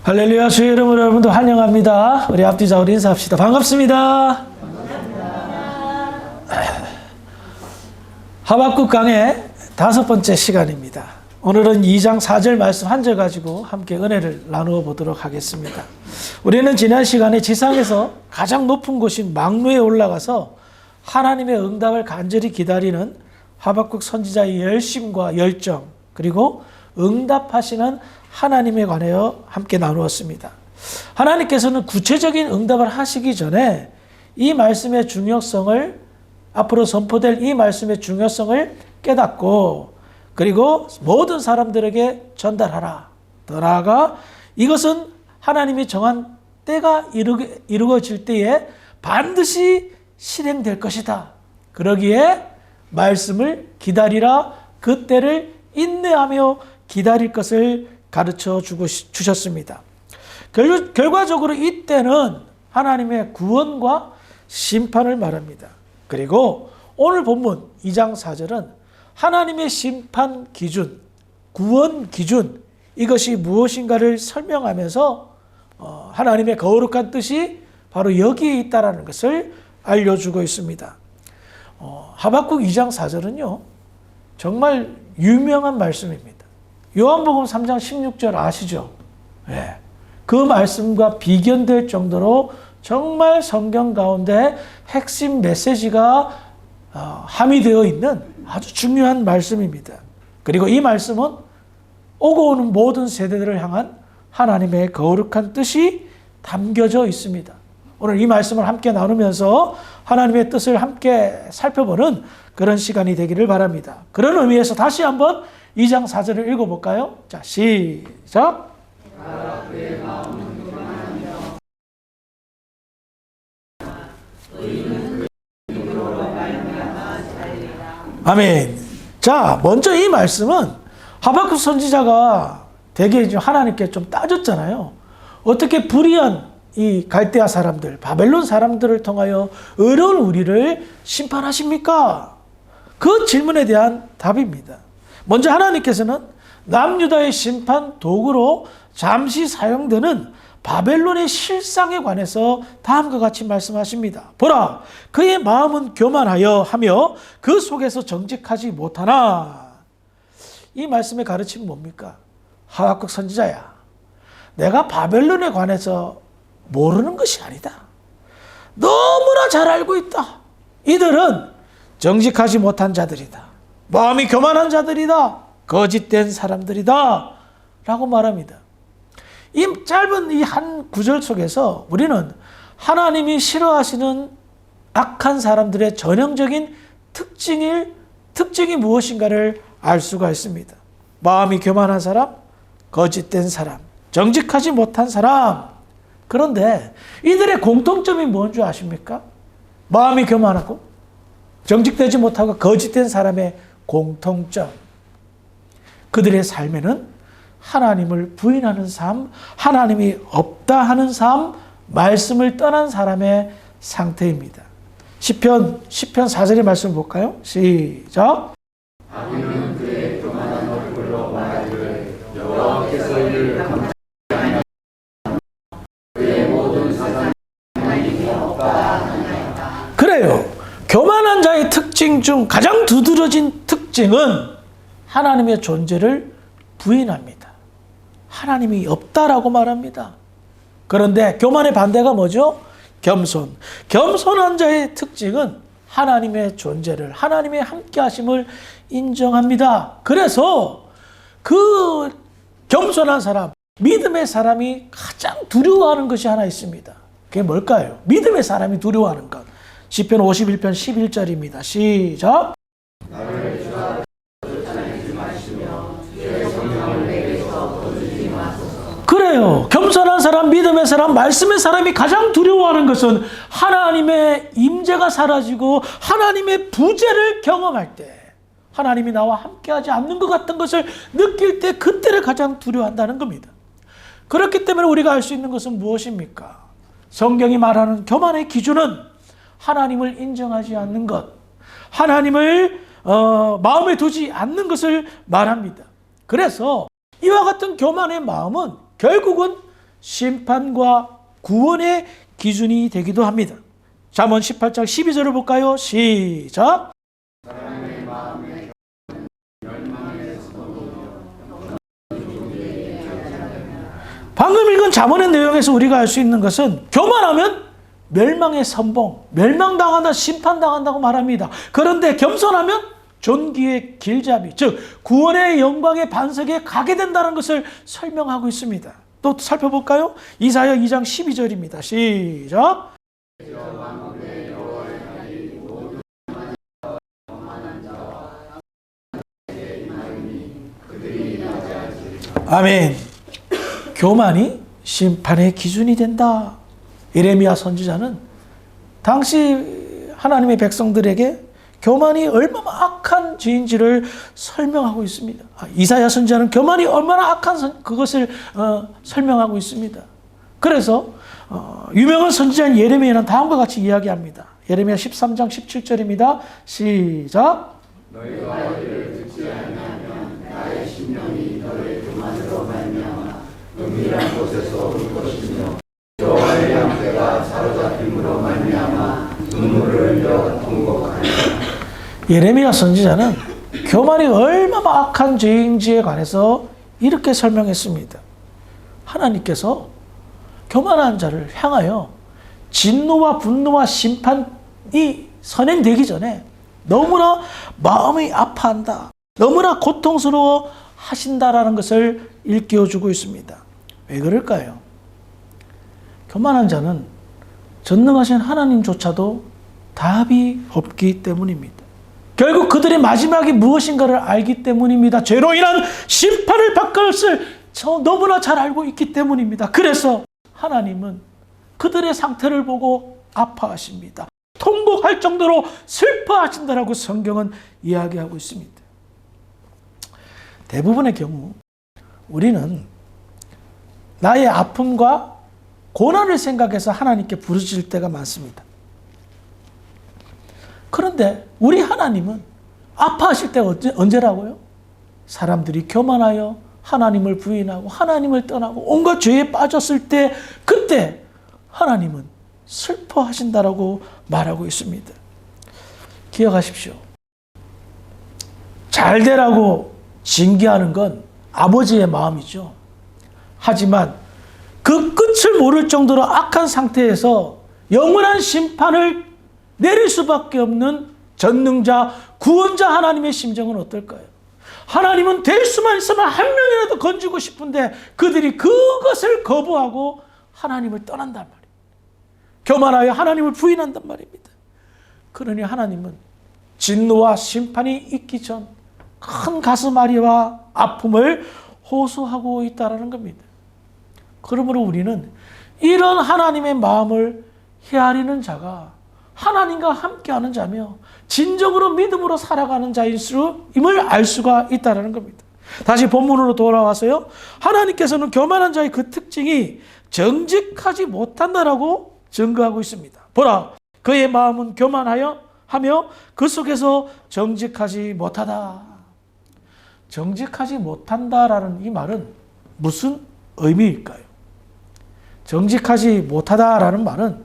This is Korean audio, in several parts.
할렐루야. 주의 이름으로 여러분도 환영합니다. 우리 앞뒤 좌우로 인사합시다. 반갑습니다. 하박국 강의 5번째 시간입니다. 오늘은 2장 4절 말씀 한 절 가지고 함께 은혜를 나누어 보도록 하겠습니다. 우리는 지난 시간에 지상에서 가장 높은 곳인 망루에 올라가서 하나님의 응답을 간절히 기다리는 하박국 선지자의 열심과 열정, 그리고 응답하시는 하나님에 관하여 함께 나누었습니다. 하나님께서는 구체적인 응답을 하시기 전에 이 말씀의 중요성을, 앞으로 선포될 이 말씀의 중요성을 깨닫고, 그리고 모든 사람들에게 전달하라. 더 나아가 이것은 하나님이 정한 때가 이루어질 때에 반드시 실행될 것이다. 그러기에 말씀을 기다리라, 그 때를 인내하며 기다릴 것을 가르쳐 주셨습니다. 결과적으로 이 때는 하나님의 구원과 심판을 말합니다. 그리고 오늘 본문 2장 4절은 하나님의 심판 기준, 구원 기준, 이것이 무엇인가를 설명하면서 하나님의 거룩한 뜻이 바로 여기에 있다는 것을 알려주고 있습니다. 하박국 2장 4절은요, 정말 유명한 말씀입니다. 요한복음 3장 16절 아시죠? 네. 그 말씀과 비견될 정도로 정말 성경 가운데 핵심 메시지가 함의되어 있는 아주 중요한 말씀입니다. 그리고 이 말씀은 오고 오는 모든 세대들을 향한 하나님의 거룩한 뜻이 담겨져 있습니다. 오늘 이 말씀을 함께 나누면서 하나님의 뜻을 함께 살펴보는 그런 시간이 되기를 바랍니다. 그런 의미에서 다시 한번 2장 4절을 읽어볼까요? 자, 시작! 아멘. 자, 먼저 이 말씀은 하박국 선지자가 되게 하나님께 좀 따졌잖아요. 어떻게 불의한 이 갈대아 사람들, 바벨론 사람들을 통하여 어려운 우리를 심판하십니까? 그 질문에 대한 답입니다. 먼저 하나님께서는 남유다의 심판 도구로 잠시 사용되는 바벨론의 실상에 관해서 다음과 같이 말씀하십니다. 보라, 그의 마음은 교만하여 하며 그 속에서 정직하지 못하나. 이 말씀의 가르침은 뭡니까? 하박국 선지자야, 내가 바벨론에 관해서 모르는 것이 아니다. 너무나 잘 알고 있다. 이들은 정직하지 못한 자들이다. 마음이 교만한 자들이다. 거짓된 사람들이다. 라고 말합니다. 이 짧은 이 한 구절 속에서 우리는 하나님이 싫어하시는 악한 사람들의 전형적인 특징이 무엇인가를 알 수가 있습니다. 마음이 교만한 사람, 거짓된 사람, 정직하지 못한 사람. 그런데 이들의 공통점이 뭔 줄 아십니까? 마음이 교만하고 정직되지 못하고 거짓된 사람의 공통점. 그들의 삶에는 하나님을 부인하는 삶, 하나님이 없다 하는 삶, 말씀을 떠난 사람의 상태입니다. 시편 4절의 말씀 볼까요? 시작. 악인은 그의 교만한 얼굴로 말하기를 여호와께서 이를 감찰하시나이다. 그의 모든 사상이 하나님이 없다 하나이다. 그래요. 교만한 자의 특징 중 가장 두드러진 특징은 하나님의 존재를 부인합니다. 하나님이 없다라고 말합니다. 그런데 교만의 반대가 뭐죠? 겸손. 겸손한 자의 특징은 하나님의 존재를, 하나님의 함께하심을 인정합니다. 그래서 그 겸손한 사람, 믿음의 사람이 가장 두려워하는 것이 하나 있습니다. 그게 뭘까요? 믿음의 사람이 두려워하는 것. 시편 51편 11절입니다. 시작. 나를 주라 쫓아내지 마시며 주의 성령을 내게서 거두지 마소서. 그래요. 겸손한 사람, 믿음의 사람, 말씀의 사람이 가장 두려워하는 것은 하나님의 임재가 사라지고 하나님의 부재를 경험할 때, 하나님이 나와 함께하지 않는 것 같은 것을 느낄 때, 그때를 가장 두려워한다는 겁니다. 그렇기 때문에 우리가 알 수 있는 것은 무엇입니까? 성경이 말하는 교만의 기준은 하나님을 인정하지 않는 것, 하나님을 마음에 두지 않는 것을 말합니다. 그래서 이와 같은 교만의 마음은 결국은 심판과 구원의 기준이 되기도 합니다. 잠언 18장 12절을 볼까요? 시작. 방금 읽은 잠언의 내용에서 우리가 알 수 있는 것은 교만하면 멸망의 선봉, 멸망당한다, 심판당한다고 말합니다. 그런데 겸손하면 존귀의 길잡이, 즉 구원의 영광의 반석에 가게 된다는 것을 설명하고 있습니다. 또 살펴볼까요? 이사야 2장 12절입니다. 시작. 아멘. 교만이 심판의 기준이 된다. 예레미야 선지자는 당시 하나님의 백성들에게 교만이 얼마나 악한 죄인지를 설명하고 있습니다. 이사야 선지자는 교만이 얼마나 악한 그것을 설명하고 있습니다. 그래서 유명한 선지자인 예레미야는 다음과 같이 이야기합니다. 예레미야 13장 17절입니다. 시작. 너희가 이를 듣지 아니하면 나의 심령이 너의 교만으로 말미암아 은밀한 곳에서 울 것이며 여호와의 양떼가 사로잡힘으로 말미암아 눈물을 흘려 통곡하리라. 예레미야 선지자는 교만이 얼마나 악한 죄인지에 관해서 이렇게 설명했습니다. 하나님께서 교만한 자를 향하여 진노와 분노와 심판이 선행되기 전에 너무나 마음이 아파한다, 너무나 고통스러워 하신다라는 것을 일깨워주고 있습니다. 왜 그럴까요? 교만한 자는 전능하신 하나님조차도 답이 없기 때문입니다. 결국 그들의 마지막이 무엇인가를 알기 때문입니다. 죄로 인한 심판을 받을 것을 너무나 잘 알고 있기 때문입니다. 그래서 하나님은 그들의 상태를 보고 아파하십니다. 통곡할 정도로 슬퍼하신다라고 성경은 이야기하고 있습니다. 대부분의 경우 우리는 나의 아픔과 고난을 생각해서 하나님께 부르짖을 때가 많습니다. 그런데 우리 하나님은 아파하실 때가 언제라고요? 사람들이 교만하여 하나님을 부인하고 하나님을 떠나고 온갖 죄에 빠졌을 때, 그때 하나님은 슬퍼하신다라고 말하고 있습니다. 기억하십시오. 잘 되라고 징계하는 건 아버지의 마음이죠. 하지만 그 끝을 모를 정도로 악한 상태에서 영원한 심판을 내릴 수밖에 없는 전능자, 구원자 하나님의 심정은 어떨까요? 하나님은 될 수만 있으면 한 명이라도 건지고 싶은데 그들이 그것을 거부하고 하나님을 떠난단 말이에요. 교만하여 하나님을 부인한단 말입니다. 그러니 하나님은 진노와 심판이 있기 전 큰 가슴앓이와 아픔을 호소하고 있다는 겁니다. 그러므로 우리는 이런 하나님의 마음을 헤아리는 자가 하나님과 함께하는 자며 진정으로 믿음으로 살아가는 자임을 알 수가 있다는 겁니다. 다시 본문으로 돌아와서요. 하나님께서는 교만한 자의 그 특징이 정직하지 못한다라고 증거하고 있습니다. 보라, 그의 마음은 교만하여 하며 그 속에서 정직하지 못하다. 정직하지 못한다라는 이 말은 무슨 의미일까요? 정직하지 못하다라는 말은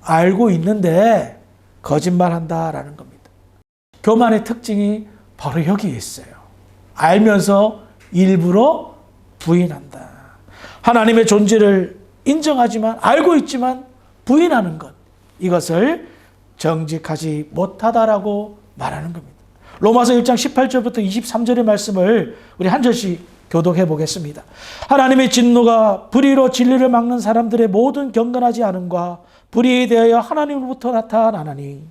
알고 있는데 거짓말한다라는 겁니다. 교만의 특징이 바로 여기에 있어요. 알면서 일부러 부인한다. 하나님의 존재를 인정하지만, 알고 있지만 부인하는 것, 이것을 정직하지 못하다라고 말하는 겁니다. 로마서 1장 18절부터 23절의 말씀을 우리 한 절씩 교독해 보겠습니다. 하나님의 진노가 불의로 진리를 막는 사람들의 모든 경건하지 않음과 불의에 대하여 하나님으로부터 나타나나니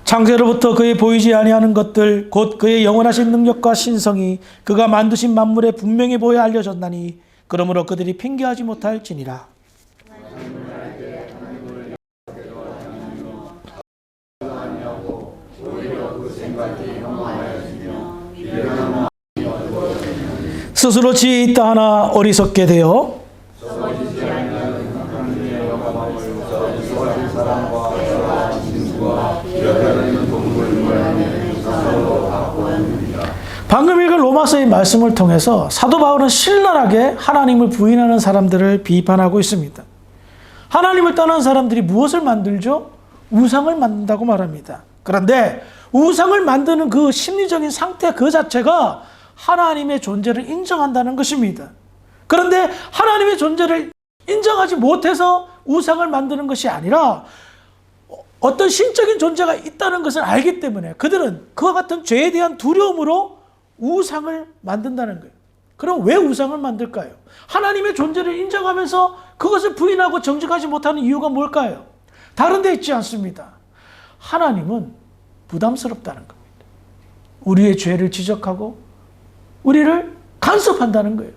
창세로부터 그의 보이지 아니하는 것들 곧 그의 영원하신 능력과 신성이 그가 만드신 만물에 분명히 보여 알려졌나니 그러므로 그들이 핑계하지 못할지니라. 스스로 지혜 있다 하나 어리석게 되어 방금 읽은 로마서의 말씀을 통해서 사도 바울은 신랄하게 하나님을 부인하는 사람들을 비판하고 있습니다. 하나님을 떠난 사람들이 무엇을 만들죠? 우상을 만든다고 말합니다. 그런데 우상을 만드는 그 심리적인 상태 그 자체가 하나님의 존재를 인정한다는 것입니다. 그런데 하나님의 존재를 인정하지 못해서 우상을 만드는 것이 아니라 어떤 신적인 존재가 있다는 것을 알기 때문에 그들은 그와 같은 죄에 대한 두려움으로 우상을 만든다는 거예요. 그럼 왜 우상을 만들까요? 하나님의 존재를 인정하면서 그것을 부인하고 정직하지 못하는 이유가 뭘까요? 다른 데 있지 않습니다. 하나님은 부담스럽다는 겁니다. 우리의 죄를 지적하고 우리를 간섭한다는 거예요.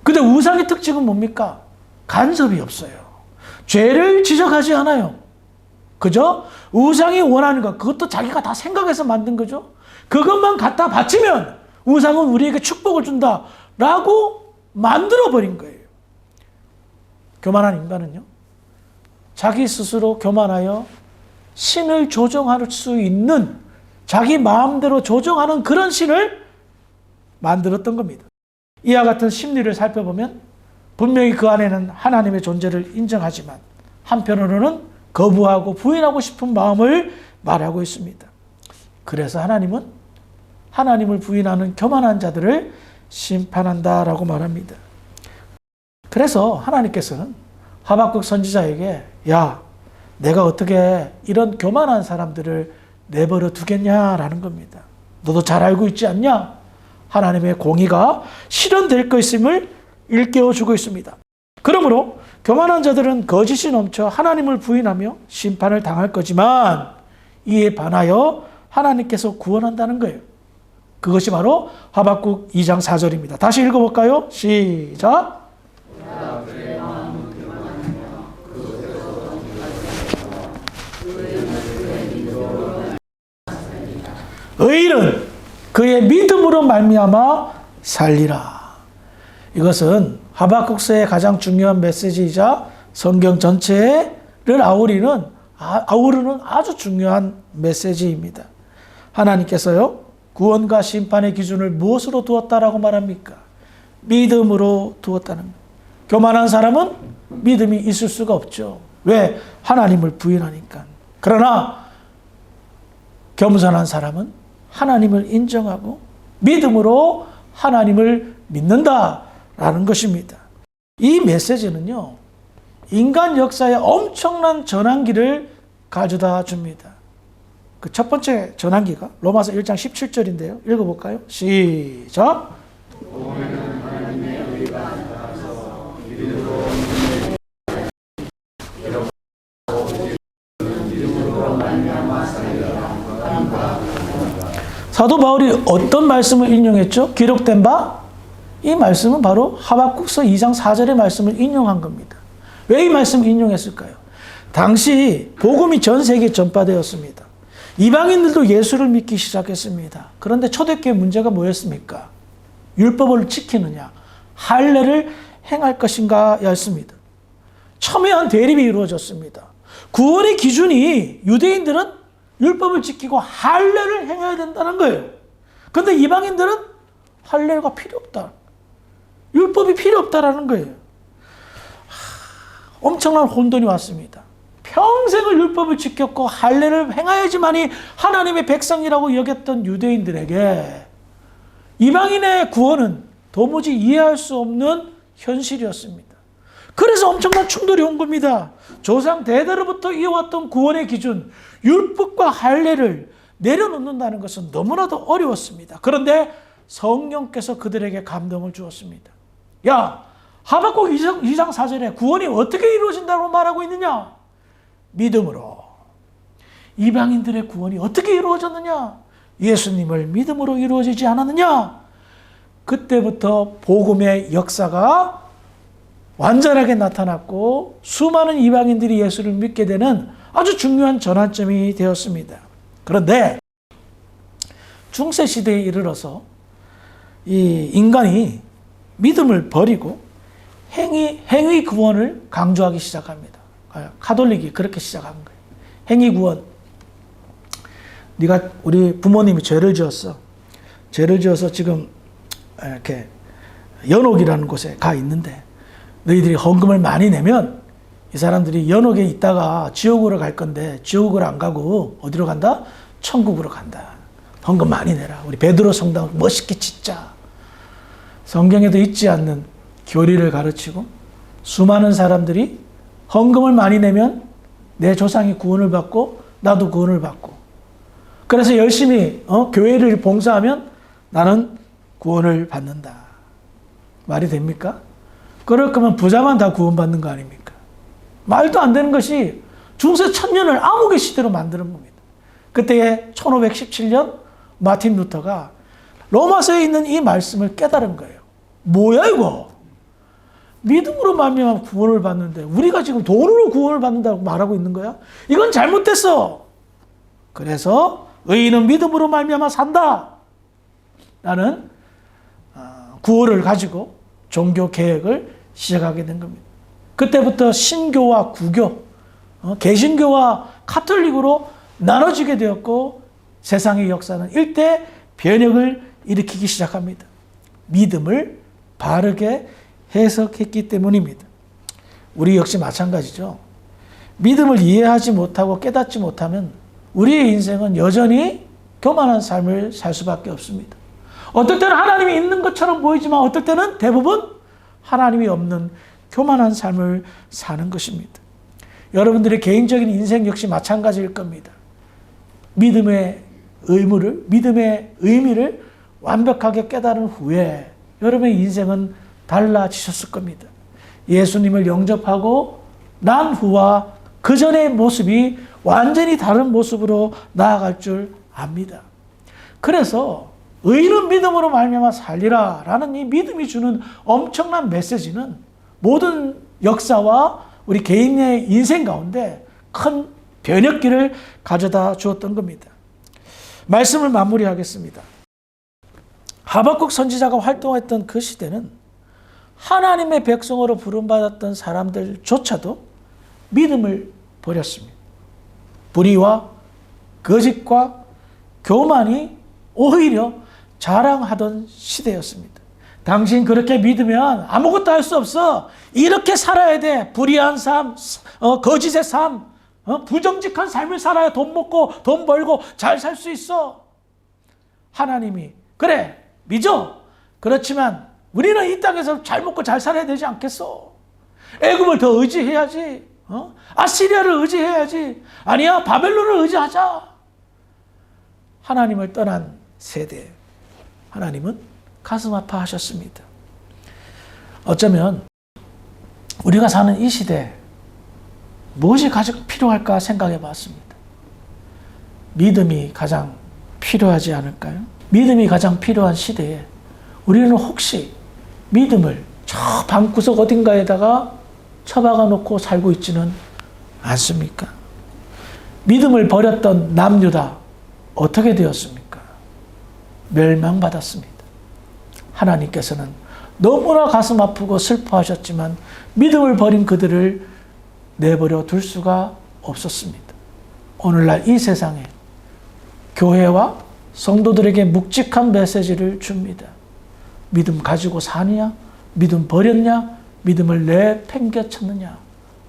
근데 우상의 특징은 뭡니까? 간섭이 없어요. 죄를 지적하지 않아요. 그죠? 우상이 원하는 것, 그것도 자기가 다 생각해서 만든 거죠. 그것만 갖다 바치면 우상은 우리에게 축복을 준다라고 만들어버린 거예요. 교만한 인간은요, 자기 스스로 교만하여 신을 조정할 수 있는, 자기 마음대로 조정하는 그런 신을 만들었던 겁니다. 이와 같은 심리를 살펴보면 분명히 그 안에는 하나님의 존재를 인정하지만 한편으로는 거부하고 부인하고 싶은 마음을 말하고 있습니다. 그래서 하나님은 하나님을 부인하는 교만한 자들을 심판한다라고 말합니다. 그래서 하나님께서는 하박국 선지자에게 야, 내가 어떻게 이런 교만한 사람들을 내버려 두겠냐라는 겁니다. 너도 잘 알고 있지 않냐? 하나님의 공의가 실현될 것임을 일깨워주고 있습니다. 그러므로 교만한 자들은 거짓이 넘쳐 하나님을 부인하며 심판을 당할 거지만 이에 반하여 하나님께서 구원한다는 거예요. 그것이 바로 하박국 2장 4절입니다. 다시 읽어볼까요? 시작. 의인은 그의 믿음으로 말미암아 살리라. 이것은 하박국서의 가장 중요한 메시지이자 성경 전체를 아우르는 아주 중요한 메시지입니다. 하나님께서요, 구원과 심판의 기준을 무엇으로 두었다라고 말합니까? 믿음으로 두었다는 거예요. 교만한 사람은 믿음이 있을 수가 없죠. 왜? 하나님을 부인하니까. 그러나 겸손한 사람은 하나님을 인정하고 믿음으로 하나님을 믿는다라는 것입니다. 이 메시지는요, 인간 역사에 엄청난 전환기를 가져다 줍니다. 그 첫 번째 전환기가 로마서 1장 17절인데요. 읽어볼까요? 시작. 사도 바울이 어떤 말씀을 인용했죠? 기록된 바? 이 말씀은 바로 하박국서 2장 4절의 말씀을 인용한 겁니다. 왜 이 말씀을 인용했을까요? 당시 복음이 전 세계에 전파되었습니다. 이방인들도 예수를 믿기 시작했습니다. 그런데 초대교회 문제가 뭐였습니까? 율법을 지키느냐, 할례를 행할 것인가 였습니다. 첨예한 대립이 이루어졌습니다. 구원의 기준이 유대인들은 율법을 지키고 할례를 행해야 된다는 거예요. 그런데 이방인들은 할례가 필요 없다. 율법이 필요 없다라는 거예요. 엄청난 혼돈이 왔습니다. 평생을 율법을 지켰고 할례를 행해야지만이 하나님의 백성이라고 여겼던 유대인들에게 이방인의 구원은 도무지 이해할 수 없는 현실이었습니다. 그래서 엄청난 충돌이 온 겁니다. 조상 대대로부터 이어왔던 구원의 기준, 율법과 할례를 내려놓는다는 것은 너무나도 어려웠습니다. 그런데 성령께서 그들에게 감동을 주었습니다. 야, 하박국 2장 4절에 구원이 어떻게 이루어진다고 말하고 있느냐? 믿음으로. 이방인들의 구원이 어떻게 이루어졌느냐? 예수님을 믿음으로 이루어지지 않았느냐? 그때부터 복음의 역사가 완전하게 나타났고 수많은 이방인들이 예수를 믿게 되는 아주 중요한 전환점이 되었습니다. 그런데 중세 시대에 이르러서 이 인간이 믿음을 버리고 행위 구원을 강조하기 시작합니다. 가톨릭이 그렇게 시작한 거예요. 행위 구원. 네가 우리 부모님이 죄를 지었어. 죄를 지어서 지금 이렇게 연옥이라는 곳에 가 있는데 너희들이 헌금을 많이 내면 이 사람들이 연옥에 있다가 지옥으로 갈 건데 지옥으로 안 가고 어디로 간다? 천국으로 간다. 헌금 많이 내라. 우리 베드로 성당을 멋있게 짓자. 성경에도 있지 않는 교리를 가르치고 수많은 사람들이 헌금을 많이 내면 내 조상이 구원을 받고 나도 구원을 받고 그래서 열심히 교회를 봉사하면 나는 구원을 받는다. 말이 됩니까? 그럴 거면 부자만 다 구원받는 거 아닙니까? 말도 안 되는 것이 중세 천년을 암흑의 시대로 만드는 겁니다. 그때에 1517년 마틴 루터가 로마서에 있는 이 말씀을 깨달은 거예요. 뭐야 이거? 믿음으로 말미암아 구원을 받는데 우리가 지금 돈으로 구원을 받는다고 말하고 있는 거야? 이건 잘못됐어. 그래서 의인은 믿음으로 말미암아 산다. 라는 구호를 가지고 종교 개혁을 시작하게 된 겁니다. 그때부터 신교와 구교, 개신교와 카톨릭으로 나눠지게 되었고 세상의 역사는 일대 변혁을 일으키기 시작합니다. 믿음을 바르게 해석했기 때문입니다. 우리 역시 마찬가지죠. 믿음을 이해하지 못하고 깨닫지 못하면 우리의 인생은 여전히 교만한 삶을 살 수밖에 없습니다. 어떨 때는 하나님이 있는 것처럼 보이지만 어떨 때는 대부분 하나님이 없는 교만한 삶을 사는 것입니다. 여러분들의 개인적인 인생 역시 마찬가지일 겁니다. 믿음의 의미를 완벽하게 깨달은 후에 여러분의 인생은 달라지셨을 겁니다. 예수님을 영접하고 난 후와 그 전의 모습이 완전히 다른 모습으로 나아갈 줄 압니다. 그래서 의인은 믿음으로 말미암아 살리라 라는 이 믿음이 주는 엄청난 메시지는 모든 역사와 우리 개인의 인생 가운데 큰 변혁기를 가져다 주었던 겁니다. 말씀을 마무리하겠습니다. 하박국 선지자가 활동했던 그 시대는 하나님의 백성으로 부름받았던 사람들조차도 믿음을 버렸습니다. 불의와 거짓과 교만이 오히려 자랑하던 시대였습니다. 당신 그렇게 믿으면 아무것도 할 수 없어. 이렇게 살아야 돼. 불의한 삶, 거짓의 삶, 부정직한 삶을 살아야 돈 먹고 돈 벌고 잘 살 수 있어. 하나님이 그래 믿어. 그렇지만 우리는 이 땅에서 잘 먹고 잘 살아야 되지 않겠어. 애굽을 더 의지해야지. 아시리아를 의지해야지. 아니야 바벨론을 의지하자. 하나님을 떠난 세대. 하나님은 가슴 아파하셨습니다. 어쩌면 우리가 사는 이 시대 무엇이 가장 필요할까 생각해 봤습니다. 믿음이 가장 필요하지 않을까요? 믿음이 가장 필요한 시대에 우리는 혹시 믿음을 저 방구석 어딘가에다가 처박아 놓고 살고 있지는 않습니까? 믿음을 버렸던 남유다 어떻게 되었습니까? 멸망받았습니다. 하나님께서는 너무나 가슴 아프고 슬퍼하셨지만 믿음을 버린 그들을 내버려 둘 수가 없었습니다. 오늘날 이 세상에 교회와 성도들에게 묵직한 메시지를 줍니다. 믿음 가지고 사느냐? 믿음 버렸냐? 믿음을 내팽개쳤느냐?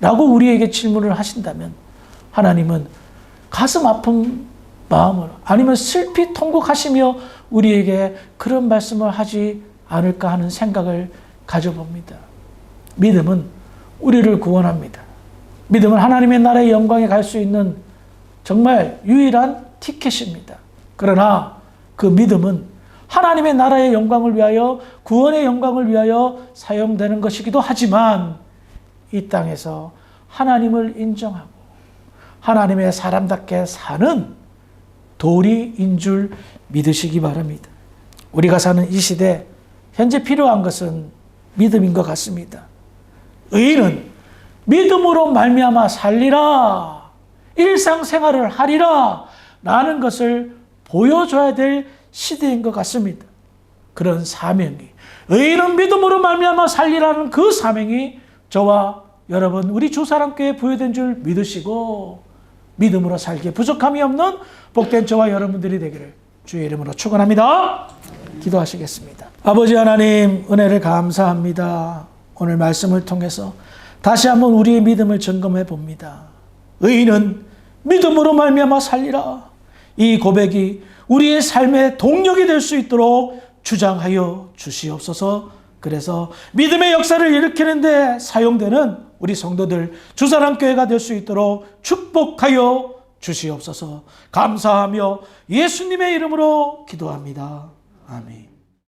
라고 우리에게 질문을 하신다면 하나님은 가슴 아픈 마음으로 아니면 슬피 통곡하시며 우리에게 그런 말씀을 하지 않을까 하는 생각을 가져봅니다. 믿음은 우리를 구원합니다. 믿음은 하나님의 나라의 영광에 갈 수 있는 정말 유일한 티켓입니다. 그러나 그 믿음은 하나님의 나라의 영광을 위하여 구원의 영광을 위하여 사용되는 것이기도 하지만 이 땅에서 하나님을 인정하고 하나님의 사람답게 사는 도리인 줄 믿으시기 바랍니다. 우리가 사는 이 시대 현재 필요한 것은 믿음인 것 같습니다. 의인은 믿음으로 말미암아 살리라, 일상생활을 하리라 라는 것을 보여줘야 될 시대인 것 같습니다. 그런 사명이, 의인은 믿음으로 말미암아 살리라는 그 사명이 저와 여러분 우리 주사랑교회에 부여된 줄 믿으시고 믿음으로 살기에 부족함이 없는 복된 저와 여러분들이 되기를 주의 이름으로 축원합니다. 기도하시겠습니다. 아버지 하나님, 은혜를 감사합니다. 오늘 말씀을 통해서 다시 한번 우리의 믿음을 점검해 봅니다. 의인은 믿음으로 말미암아 살리라. 이 고백이 우리의 삶의 동력이 될 수 있도록 주장하여 주시옵소서. 그래서 믿음의 역사를 일으키는 데 사용되는 우리 성도들 주사랑교회가 될 수 있도록 축복하여 주시옵소서. 감사하며 예수님의 이름으로 기도합니다. 아멘.